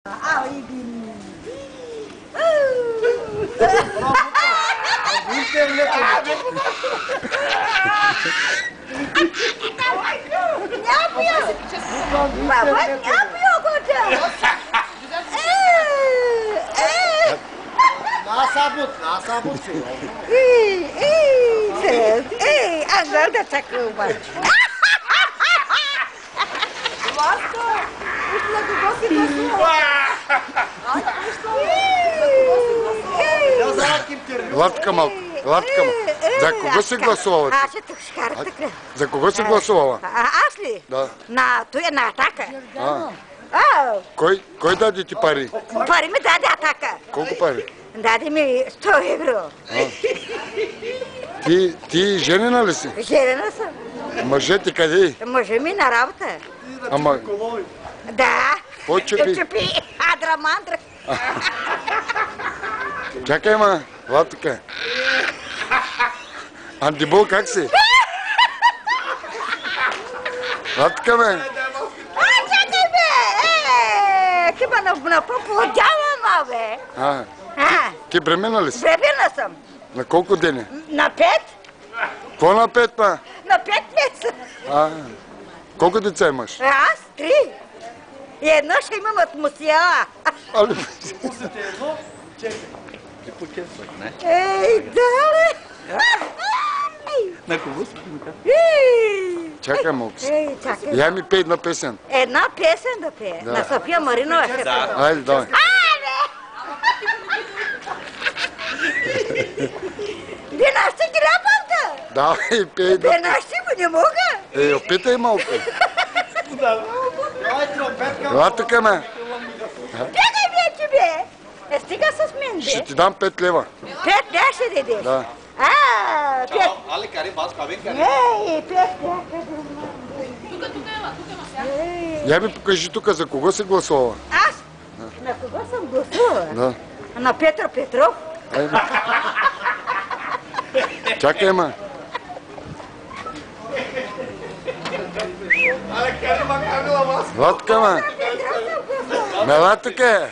Nasabut sih. Anggar dah cakap. Латка малко, латка малко. За кого си гласувала? Аз ще тук шкарата. За кого си гласувала? Аз ли? Да. Той е на Атака. Кой даде ти пари? Пари ми даде Атака. Колко пари? Даде ми 100 евро. Ти женена ли си? Женена съм. Мъжете къде? Мъжа ми на работа. Ама... Да. Кой чупи? Чупи адрамандра. Чакай, ма, Латка. Андибол, как си? Латка, бе. Чакай, бе! Кима на поплодява, бе. Ти бремена ли си? Бремена съм. На колко дени? На 5. Какво на 5, па? На 5 месеца. Колко деца имаш? Аз 3. И едно ще имам от мусия. Пусите едно, чекай. Ти почествах, не? Дале! На кого си? Чакай малко си. Чакай. Я ми пей една песен. Една песен да пее. На София Маринова ще пее. Айде, давай. Бенащи грабалта! Давай, пей да. Бенащи го не мога. Опитай малко. Латка, ме. Бегай вече, бе! Стига с мен, бе. Ще ти дам 5 лева. 5 лева ще дадеш? Да. 5. Ali kari bas kabin kari. Ей, 5 лева. Я ми покажи тук за кого си гласувала. Аз? На кого съм гласувала? Да. На Петър Петров. Чакай, ма. Латка, ма. Ме, Латка.